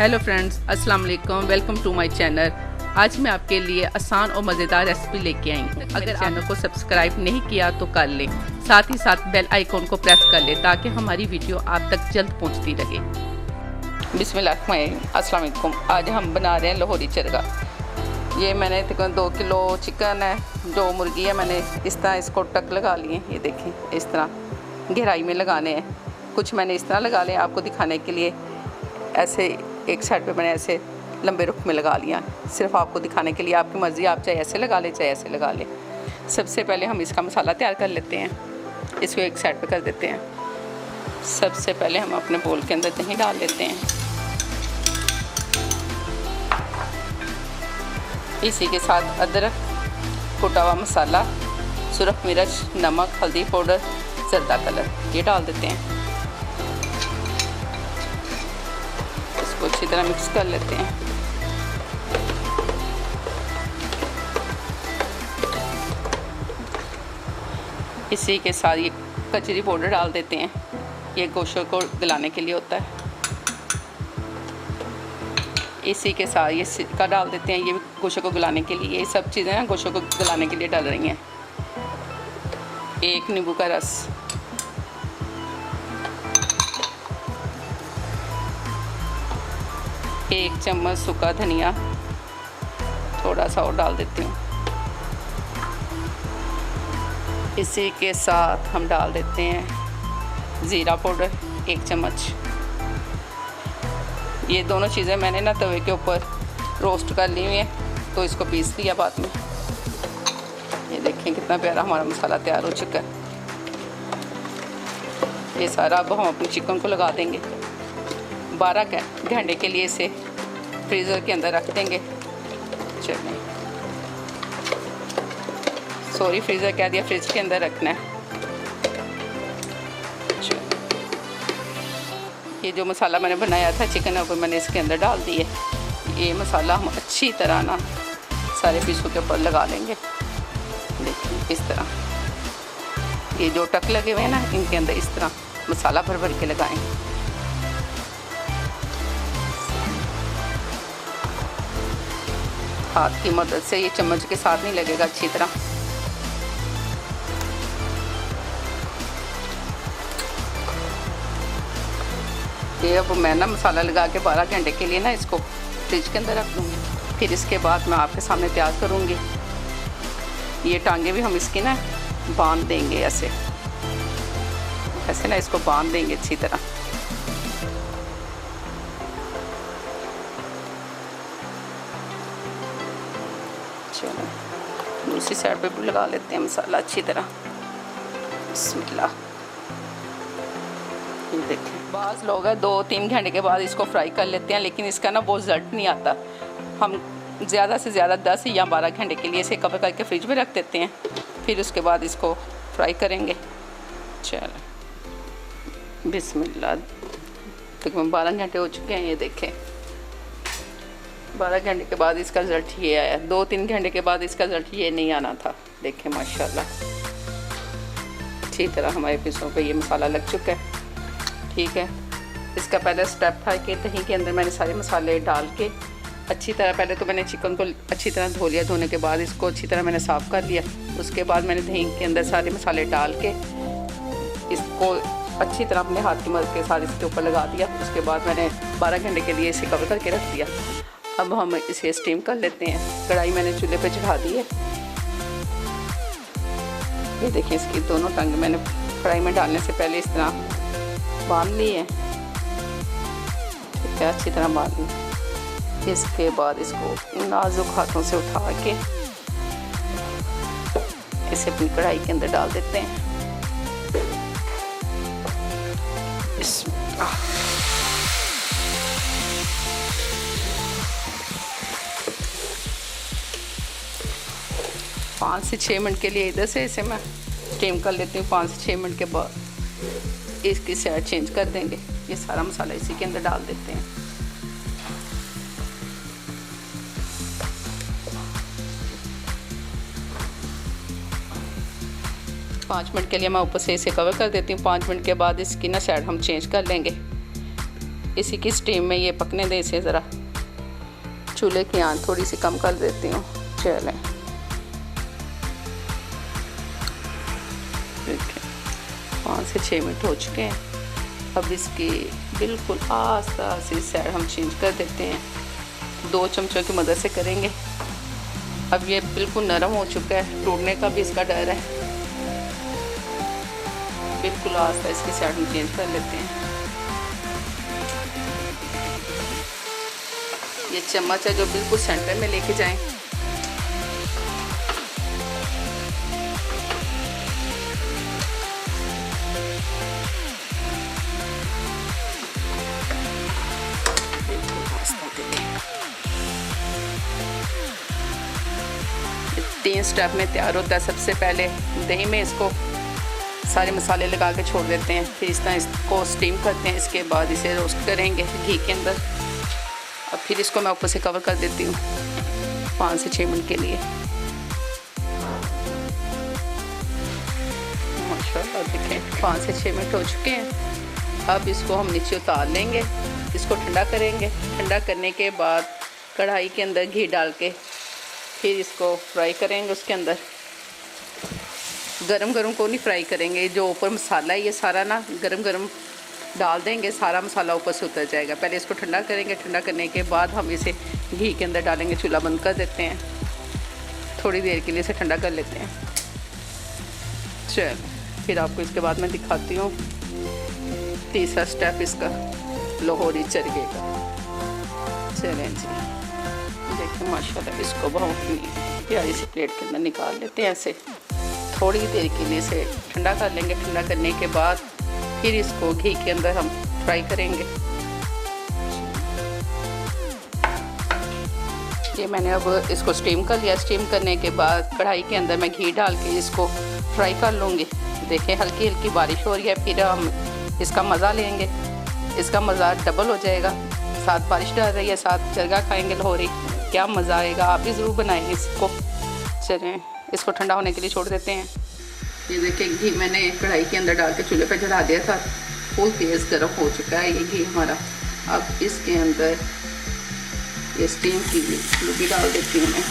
Hello friends, अस्सलाम वालेकुम। Welcome to my channel. आज मैं आपके लिए आसान और मज़ेदार रेसिपी लेके आई हूँ। अगर चैनल को सब्सक्राइब नहीं किया तो कर लें, साथ ही साथ बेल आइकॉन को प्रेस कर लें ताकि हमारी वीडियो आप तक जल्द पहुँचती रहे। बिस्मिल्लाह, अस्सलाम वालेकुम। आज हम बना रहे हैं लाहौरी चरगा। ये मैंने 2 किलो चिकन है, जो मुर्गी है मैंने इस तरह इसको टक लगा लिए। ये देखें, इस तरह गहराई में लगाने हैं। कुछ मैंने इस तरह लगा लिए आपको दिखाने के लिए। ऐसे एक साइड पे मैंने ऐसे लंबे रुख में लगा लिया, सिर्फ आपको दिखाने के लिए। आपकी मर्ज़ी, आप चाहे ऐसे लगा ले चाहे ऐसे लगा ले। सबसे पहले हम इसका मसाला तैयार कर लेते हैं। इसको एक साइड पे कर देते हैं। सबसे पहले हम अपने बोल के अंदर दही डाल लेते हैं। इसी के साथ अदरक, कुटा हुआ मसाला, सुरख मिर्च, नमक, हल्दी पाउडर, जर्दा कलर ये डाल देते हैं। इसको अच्छी तरह मिक्स कर लेते हैं। इसी के साथ ये कचरी पाउडर डाल देते हैं। ये गोश्त को गलाने के लिए होता है। इसी के साथ ये सिरका डाल देते हैं। ये भी गोश्त को गलाने के लिए। ये सब चीज़ें ना गोश्त को गलाने के लिए डाल रही हैं। 1 नींबू का रस, एक चम्मच सूखा धनिया, थोड़ा सा और डाल देती हूँ। इसी के साथ हम डाल देते हैं ज़ीरा पाउडर 1 चम्मच। ये दोनों चीज़ें मैंने ना तवे के ऊपर रोस्ट कर ली हुई हैं, तो इसको पीस लिया बाद में। ये देखें कितना प्यारा हमारा मसाला तैयार हो चुका है। ये सारा अब हम अपने चिकन को लगा देंगे। 12 घंटे के लिए इसे फ्रीज़र के अंदर रख देंगे। चलिए, सॉरी फ्रीज़र कह दिया, फ्रिज के अंदर रखना है। ये जो मसाला मैंने बनाया था चिकन है, वो मैंने इसके अंदर डाल दिए। ये मसाला हम अच्छी तरह ना सारे पीसों के ऊपर लगा लेंगे। देखिए इस तरह, ये जो टक लगे हुए हैं ना, इनके अंदर इस तरह मसाला भर भर के लगाएं। हाथ की मदद से, ये चम्मच के साथ नहीं लगेगा अच्छी तरह। ये अब मैं ना मसाला लगा के 12 घंटे के लिए ना इसको फ्रिज के अंदर रख दूँगी। फिर इसके बाद मैं आपके सामने तैयार करूँगी। ये टांगे भी हम इसकी ना बांध देंगे, ऐसे ऐसे ना इसको बांध देंगे अच्छी तरह। चलो, दूसरी साइड पे भी लगा लेते हैं मसाला अच्छी तरह। बिस्मिल्लाह। ये देखें, बाज़ लोग हैं 2-3 घंटे के बाद इसको फ्राई कर लेते हैं, लेकिन इसका ना बहुत रिजल्ट नहीं आता। हम ज़्यादा से ज़्यादा 10 या 12 घंटे के लिए इसे कवर करके फ्रिज में रख देते हैं, फिर उसके बाद इसको फ्राई करेंगे। चलो बिस्मिल्लाह। तकरीबन 12 घंटे हो चुके हैं। ये देखें, 12 घंटे के बाद इसका रिज़ल्ट ये आया। 2-3 घंटे के बाद इसका रिज़ल्ट ये नहीं आना था। देखें माशाल्लाह, अच्छी तरह हमारे पीसों पे ये मसाला लग चुका है। ठीक है, इसका पहला स्टेप था कि दही के अंदर मैंने सारे मसाले डाल के अच्छी तरह, पहले तो मैंने चिकन को अच्छी तरह धो लिया। धोने के बाद इसको अच्छी तरह मैंने साफ़ कर लिया। उसके बाद मैंने दही के अंदर सारे मसाले डाल के इसको अच्छी तरह अपने हाथ की मदद के साथ इसके ऊपर लगा दिया। उसके बाद मैंने 12 घंटे के लिए इसे कवर करके रख दिया। अब हम इसे स्टीम कर लेते हैं। कढ़ाई मैंने चूल्हे पे चढ़ा दी है। ये देखिए, इसकी दोनों टंग मैंने कढ़ाई में डालने से पहले इस तरह बांध ली है। ठीक है, अच्छी तरह बांध ली। इसके बाद इसको नाजुक हाथों से उठा के इसे अपनी कढ़ाई के अंदर डाल देते हैं। इसमें 5 से 6 मिनट के लिए इधर से इसे मैं स्टीम कर लेती हूँ। 5 से 6 मिनट के बाद इसकी साइड चेंज कर देंगे। ये सारा मसाला इसी के अंदर डाल देते हैं। पाँच मिनट के लिए मैं ऊपर से इसे कवर कर देती हूँ। 5 मिनट के बाद इसकी ना साइड हम चेंज कर लेंगे। इसी की स्टीम में ये पकने दे इसे ज़रा। चूल्हे की आंच थोड़ी सी कम कर देती हूँ। चलें, देखिए 5 से 6 मिनट हो चुके हैं। अब इसकी बिल्कुल आस्ता सी साइड हम चेंज कर देते हैं। 2 चमचों की मदद से करेंगे। अब ये बिल्कुल नरम हो चुका है, टूटने का भी इसका डर है। बिल्कुल आस्ता इसकी साइड हम चेंज कर लेते हैं। ये चम्मच है जो बिल्कुल सेंटर में लेके जाएं। ये 3 स्टेप में तैयार होता है। सबसे पहले दही में इसको सारे मसाले लगा के छोड़ देते हैं, फिर इस तरह इसको स्टीम करते हैं। इसके बाद इसे रोस्ट करेंगे घी के अंदर। अब फिर इसको मैं ऊपर से कवर कर देती हूँ 5 से 6 मिनट के लिए। माशाल्लाह देखें 5 से 6 मिनट हो चुके हैं। अब इसको हम नीचे उतार लेंगे, इसको ठंडा करेंगे। ठंडा करने के बाद कढ़ाई के अंदर घी डाल के फिर इसको फ्राई करेंगे। उसके अंदर गरम गरम को नहीं फ्राई करेंगे, जो ऊपर मसाला है ये सारा ना गरम गरम डाल देंगे, सारा मसाला ऊपर से उतर जाएगा। पहले इसको ठंडा करेंगे, ठंडा करने के बाद हम इसे घी के अंदर डालेंगे। चूल्हा बंद कर देते हैं, थोड़ी देर के लिए इसे ठंडा कर लेते हैं। चल फिर आपको इसके बाद मैं दिखाती हूँ तीसरा स्टेप इसका, लाहौरी चरगे का। चलें जी, देखिए माशाल्लाह इसको बहुत प्यारी सी प्लेट के अंदर निकाल लेते हैं। ऐसे थोड़ी देर के लिए इसे ठंडा कर लेंगे। ठंडा करने के बाद फिर इसको घी के अंदर हम फ्राई करेंगे। ये मैंने अब इसको स्टीम कर लिया। स्टीम करने के बाद कढ़ाई के अंदर मैं घी डाल के इसको फ्राई कर लूँगी। देखें हल्की हल्की बारिश हो रही है, फिर हम इसका मज़ा लेंगे। इसका मज़ा डबल हो जाएगा। साथ बारिश डल रही है, साथ चरगा खाएंगे लाहौरी, क्या मज़ा आएगा। आप भी ज़रूर बनाएंगे इसको। चलें इसको ठंडा होने के लिए छोड़ देते हैं। ये देखिए घी मैंने कढ़ाई के अंदर डाल के चूल्हे पे चढ़ा दिया था। फुल तेज़ गर्म हो चुका है ये घी हमारा। अब इसके अंदर ये स्टीम की लुबी डाल देती हूँ मैं।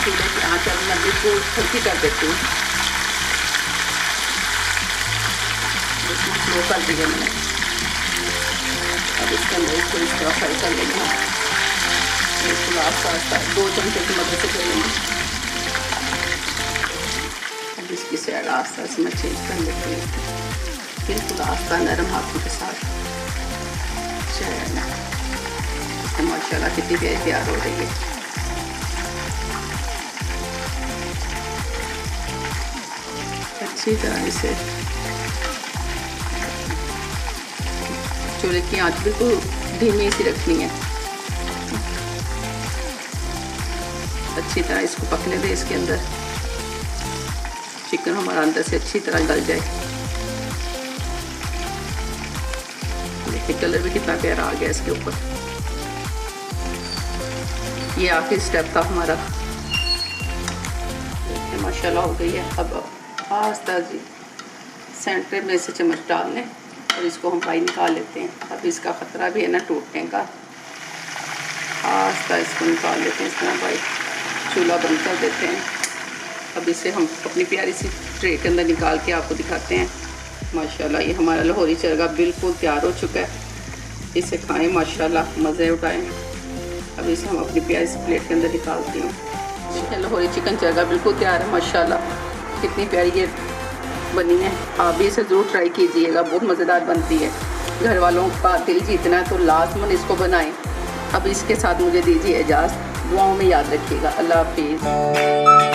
चूल्हे की आँच अब मैं बिल्कुल हल्की कर देती हूँ। बिल्कुल स्लो कर दिया मैंने। अब इसके अंदर इसको इस तरह फ्राई कर लेंगे। बिल्कुल आस्ता आस्ता 2 चमचे की मदद से करेंगे। अब इसकी साइड आस्ता से मैं चेंज कर लेती हूँ। बिल्कुल आस्ता नरम हाथों के साथ। चलो माशाल्लाह कितनी प्यारी तैयार हो रही है। अच्छी तरह इसे चूल्हे की आंच बिल्कुल धीमी सी रखनी है। अच्छी तरह इसको पकने दें। इसके अंदर चिकन हमारा अंदर से अच्छी तरह गल जाए। देखिए कलर भी कितना प्यारा आ गया इसके ऊपर। ये आखिरी स्टेप था हमारा। माशाल्लाह हो गई है। अब आस्ता जी सेंटर में से चम्मच डाल लें और इसको हम फ्राई निकाल लेते हैं। अब इसका ख़तरा भी है ना टूटने का। आस्ता इसको निकाल लेते हैं इस तरह भाई। चूल्हा बंद कर देते हैं। अब इसे हम अपनी प्यारी सी ट्रे के अंदर निकाल के आपको दिखाते हैं। माशाल्लाह ये हमारा लाहौरी चरगा बिल्कुल तैयार हो चुका है। इसे खाएं माशाल्लाह, मज़े उठाएं। अब इसे हम अपनी प्यारी सी प्लेट के अंदर निकालती हूँ। देखिए लाहौरी चिकन चरगा बिल्कुल तैयार है माशाल्लाह। कितनी प्यारी ये बनी है। आप भी इसे ज़रूर ट्राई कीजिएगा, बहुत मज़ेदार बनती है। घर वालों का दिल जीतना है तो लाजमन इसको बनाएं। अब इसके साथ मुझे दीजिए इजाज़त। दुआओं में याद रखिएगा। अल्लाह हाफिज़।